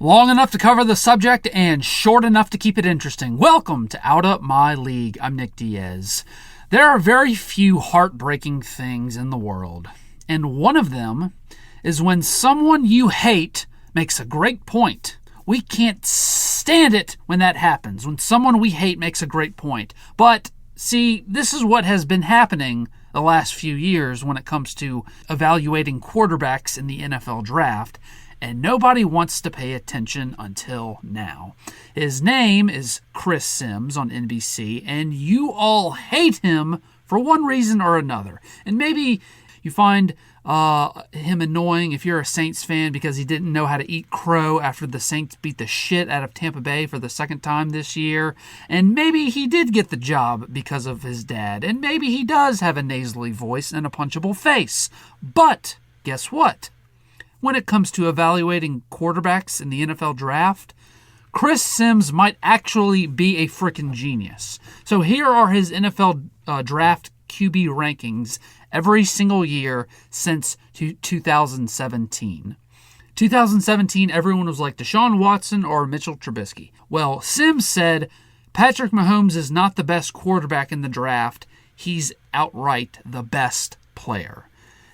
Long enough to cover the subject and short enough to keep it interesting. Welcome to Out Up My League. I'm Nick Diaz. There are very few heartbreaking things in the world, and one of them is when someone you hate makes a great point. We can't stand it when that happens, when someone we hate makes a great point. But, see, this is what has been happening the last few years when it comes to evaluating quarterbacks in the NFL draft, and nobody wants to pay attention until now. His name is Chris Sims on NBC, and you all hate him for one reason or another. And maybe you find him annoying if you're a Saints fan because he didn't know how to eat crow after the Saints beat the shit out of Tampa Bay for the second time this year. And maybe he did get the job because of his dad. And maybe he does have a nasally voice and a punchable face. But guess what? When it comes to evaluating quarterbacks in the NFL draft, Chris Sims might actually be a freaking genius. So here are his NFL draft QB rankings every single year since 2017. 2017, everyone was like Deshaun Watson or Mitchell Trubisky. Well, Sims said Patrick Mahomes is not the best quarterback in the draft. He's outright the best player.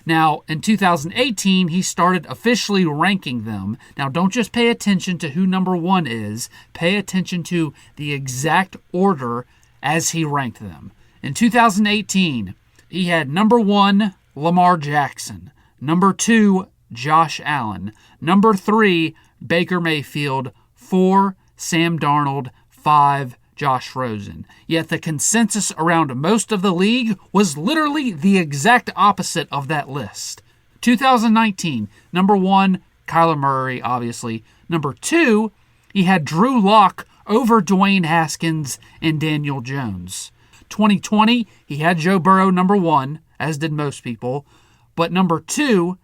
Now, in 2018, he started officially ranking them. Now, don't just pay attention to who number one is. Pay attention to the exact order as he ranked them. In 2018, he had number 1, Lamar Jackson. Number 2, Josh Allen. Number 3, Baker Mayfield. 4, Sam Darnold. 5, Josh Rosen. Yet the consensus around most of the league was literally the exact opposite of that list. 2019, number 1, Kyler Murray, obviously. Number 2, he had Drew Lock over Dwayne Haskins and Daniel Jones. 2020, he had Joe Burrow number 1, as did most people. But number 2,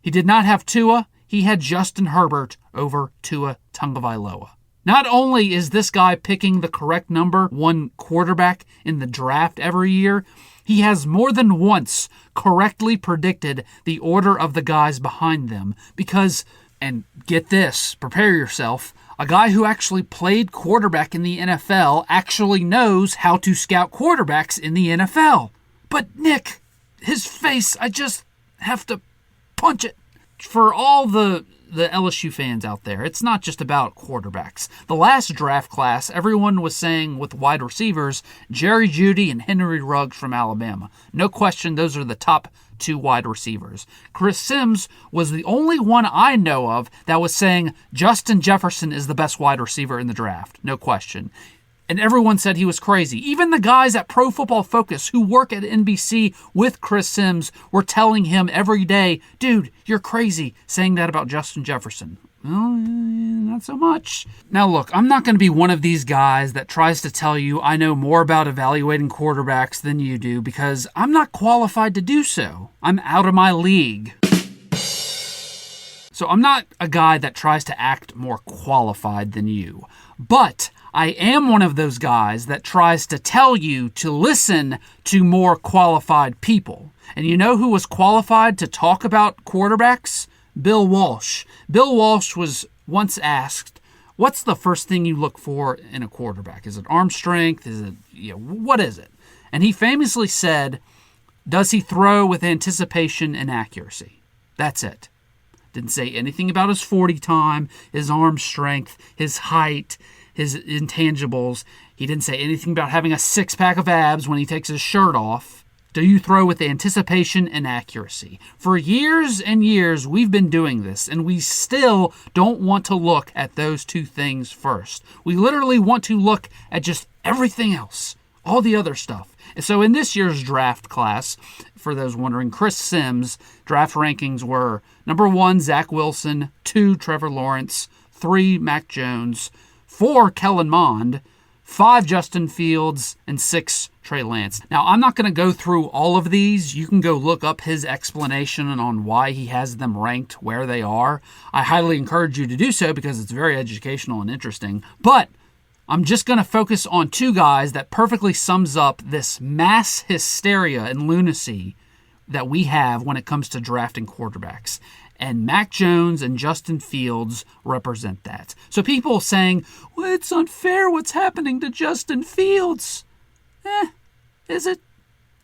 he did not have Tua. He had Justin Herbert over Tua Tagovailoa. Not only is this guy picking the correct number 1 quarterback in the draft every year, he has more than once correctly predicted the order of the guys behind them. Because, and get this, prepare yourself, a guy who actually played quarterback in the NFL actually knows how to scout quarterbacks in the NFL. But Nick, his face, I just have to punch it. For all the LSU fans out there, it's not just about quarterbacks. The last draft class, everyone was saying with wide receivers, Jerry Jeudy and Henry Ruggs from Alabama. No question, those are the top 2 wide receivers. Chris Sims was the only one I know of that was saying Justin Jefferson is the best wide receiver in the draft. No question. And everyone said he was crazy. Even the guys at Pro Football Focus who work at NBC with Chris Sims were telling him every day, dude, you're crazy saying that about Justin Jefferson. Well, not so much. Now look, I'm not going to be one of these guys that tries to tell you I know more about evaluating quarterbacks than you do because I'm not qualified to do so. I'm out of my league. So I'm not a guy that tries to act more qualified than you. But I am one of those guys that tries to tell you to listen to more qualified people. And you know who was qualified to talk about quarterbacks? Bill Walsh. Bill Walsh was once asked, what's the first thing you look for in a quarterback? Is it arm strength? Is it, what is it? And he famously said, does he throw with anticipation and accuracy? That's it. Didn't say anything about his 40 time, his arm strength, his height, his intangibles. He didn't say anything about having a 6-pack of abs when he takes his shirt off. Do you throw with anticipation and accuracy? For years and years, we've been doing this, and we still don't want to look at those 2 things first. We literally want to look at just everything else, all the other stuff. And so in this year's draft class, for those wondering, Chris Sims' draft rankings were number 1, Zach Wilson, 2, Trevor Lawrence, 3, Mac Jones, 4, Kellen Mond, 5, Justin Fields, and 6, Trey Lance. Now, I'm not going to go through all of these. You can go look up his explanation on why he has them ranked where they are. I highly encourage you to do so because it's very educational and interesting. But I'm just going to focus on 2 guys that perfectly sums up this mass hysteria and lunacy that we have when it comes to drafting quarterbacks. And Mac Jones and Justin Fields represent that. So people saying, well, it's unfair what's happening to Justin Fields. Is it?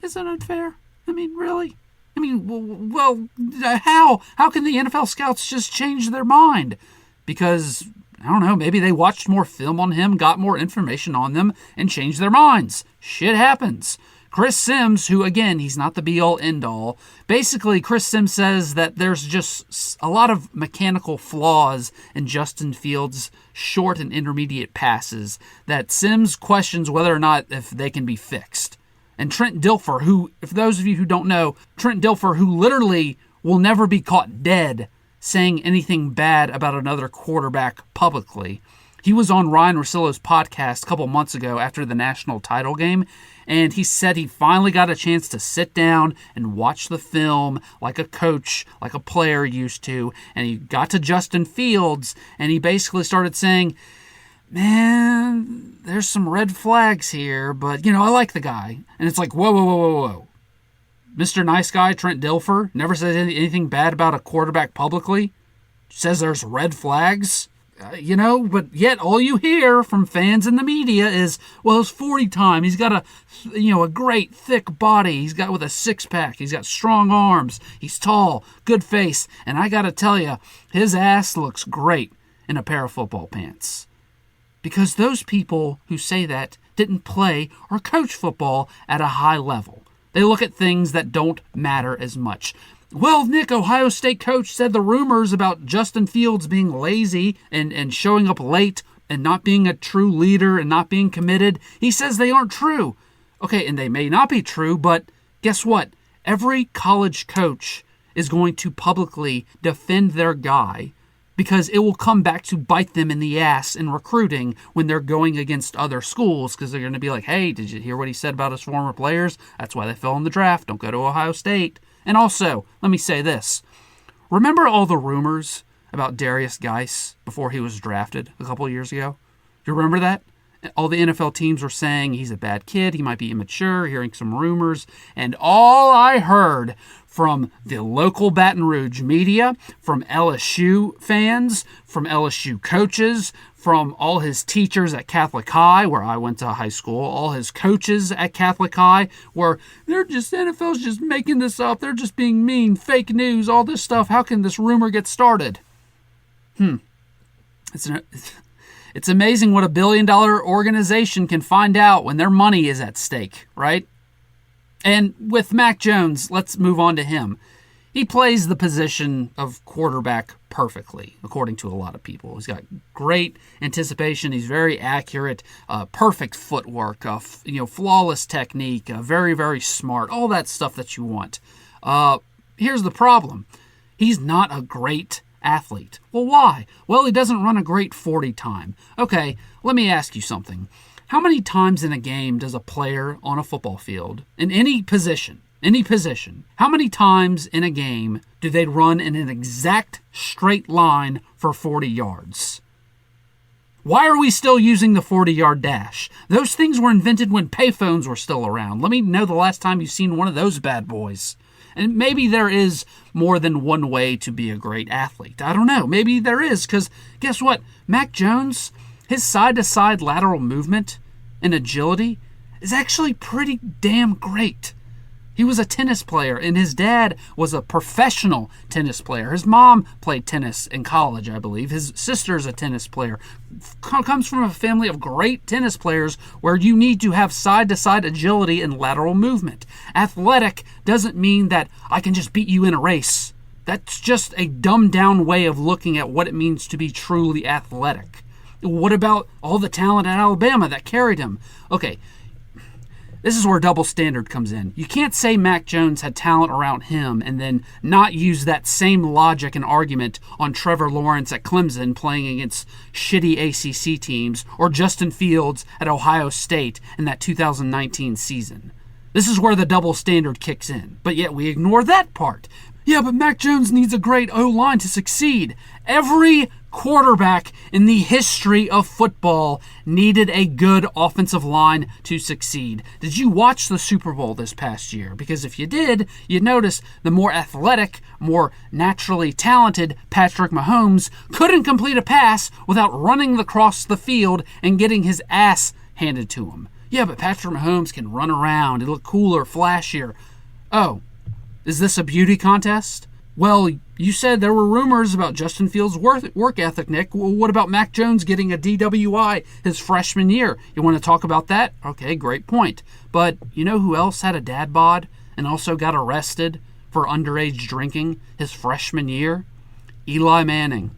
Is it unfair? I mean, really? I mean, well, how can the NFL scouts just change their mind? Because, I don't know, maybe they watched more film on him, got more information on them, and changed their minds. Shit happens. Chris Sims, who, again, he's not the be-all, end-all. Basically, Chris Sims says that there's just a lot of mechanical flaws in Justin Fields' short and intermediate passes that Sims questions whether or not if they can be fixed. And Trent Dilfer, who, if those of you who don't know, Trent Dilfer, who literally will never be caught dead saying anything bad about another quarterback publicly. He was on Ryan Russillo's podcast a couple months ago after the national title game, and he said he finally got a chance to sit down and watch the film like a coach, like a player used to, and he got to Justin Fields, and he basically started saying, man, there's some red flags here, but, I like the guy. And it's like, whoa. Mr. Nice Guy, Trent Dilfer, never says anything bad about a quarterback publicly. Says there's red flags. But yet all you hear from fans in the media is, well, it's 40 time. He's got a great thick body. He's got with a six-pack. He's got strong arms. He's tall, good face. And I got to tell you, his ass looks great in a pair of football pants. Because those people who say that didn't play or coach football at a high level. They look at things that don't matter as much. Well, Nick, Ohio State coach said the rumors about Justin Fields being lazy and showing up late and not being a true leader and not being committed, he says they aren't true. Okay, and they may not be true, but guess what? Every college coach is going to publicly defend their guy because it will come back to bite them in the ass in recruiting when they're going against other schools because they're going to be like, hey, did you hear what he said about his former players? That's why they fell in the draft. Don't go to Ohio State. And also, let me say this. Remember all the rumors about Darius Geis before he was drafted a couple of years ago? Do you remember that? All the NFL teams were saying he's a bad kid, he might be immature, hearing some rumors. And all I heard from the local Baton Rouge media, from LSU fans, from LSU coaches, from all his teachers at Catholic High, where I went to high school, all his coaches at Catholic High, where NFL's just making this up, they're just being mean, fake news, all this stuff. How can this rumor get started? It's amazing what $1 billion organization can find out when their money is at stake, right? And with Mac Jones, let's move on to him. He plays the position of quarterback perfectly, according to a lot of people. He's got great anticipation. He's very accurate, perfect footwork, flawless technique, very, very smart, all that stuff that you want. Here's the problem. He's not a great athlete. Well, why? Well, he doesn't run a great 40 time. Okay, let me ask you something. How many times in a game does a player on a football field, in any position, how many times in a game do they run in an exact straight line for 40 yards? Why are we still using the 40-yard dash? Those things were invented when payphones were still around. Let me know the last time you've seen one of those bad boys. And maybe there is more than one way to be a great athlete. I don't know. Maybe there is, because guess what? Mac Jones, his side-to-side lateral movement and agility is actually pretty damn great. He was a tennis player, and his dad was a professional tennis player. His mom played tennis in college, I believe. His sister's a tennis player. Comes from a family of great tennis players where you need to have side-to-side agility and lateral movement. Athletic doesn't mean that I can just beat you in a race. That's just a dumbed-down way of looking at what it means to be truly athletic. What about all the talent at Alabama that carried him? Okay, this is where double standard comes in. You can't say Mac Jones had talent around him and then not use that same logic and argument on Trevor Lawrence at Clemson playing against shitty ACC teams or Justin Fields at Ohio State in that 2019 season. This is where the double standard kicks in, but yet we ignore that part. Yeah, but Mac Jones needs a great O-line to succeed. Every quarterback in the history of football needed a good offensive line to succeed. Did you watch the Super Bowl this past year? Because if you did, you'd notice the more athletic, more naturally talented Patrick Mahomes couldn't complete a pass without running across the field and getting his ass handed to him. Yeah, but Patrick Mahomes can run around and look cooler, flashier. Oh, is this a beauty contest? Well, you said there were rumors about Justin Fields' work ethic, Nick. Well, what about Mac Jones getting a DWI his freshman year? You want to talk about that? Okay, great point. But you know who else had a dad bod and also got arrested for underage drinking his freshman year? Eli Manning.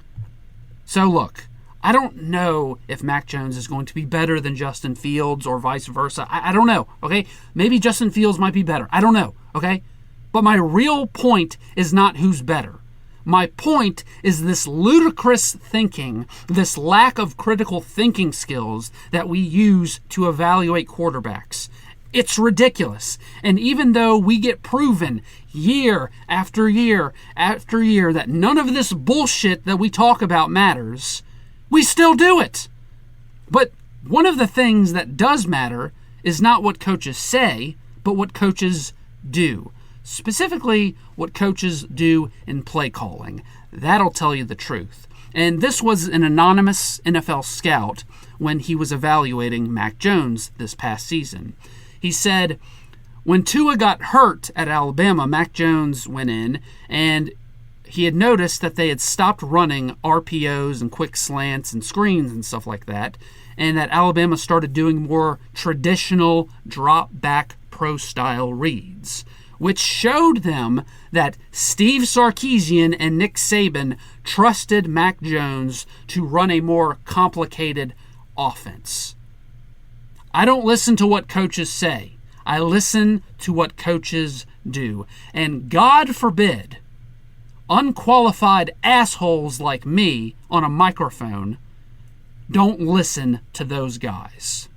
So look, I don't know if Mac Jones is going to be better than Justin Fields or vice versa. I don't know, okay? Maybe Justin Fields might be better. I don't know, okay? But my real point is not who's better. My point is this ludicrous thinking, this lack of critical thinking skills that we use to evaluate quarterbacks. It's ridiculous. And even though we get proven year after year after year that none of this bullshit that we talk about matters, we still do it. But one of the things that does matter is not what coaches say, but what coaches do. Specifically, what coaches do in play calling. That'll tell you the truth. And this was an anonymous NFL scout when he was evaluating Mac Jones this past season. He said, when Tua got hurt at Alabama, Mac Jones went in and he had noticed that they had stopped running RPOs and quick slants and screens and stuff like that, and that Alabama started doing more traditional drop-back pro-style reads, which showed them that Steve Sarkisian and Nick Saban trusted Mac Jones to run a more complicated offense. I don't listen to what coaches say. I listen to what coaches do. And God forbid, unqualified assholes like me on a microphone don't listen to those guys.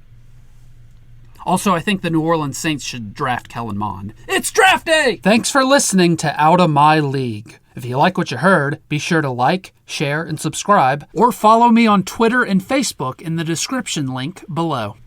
Also, I think the New Orleans Saints should draft Kellen Mond. It's draft day! Thanks for listening to Out of My League. If you like what you heard, be sure to like, share, and subscribe, or follow me on Twitter and Facebook in the description link below.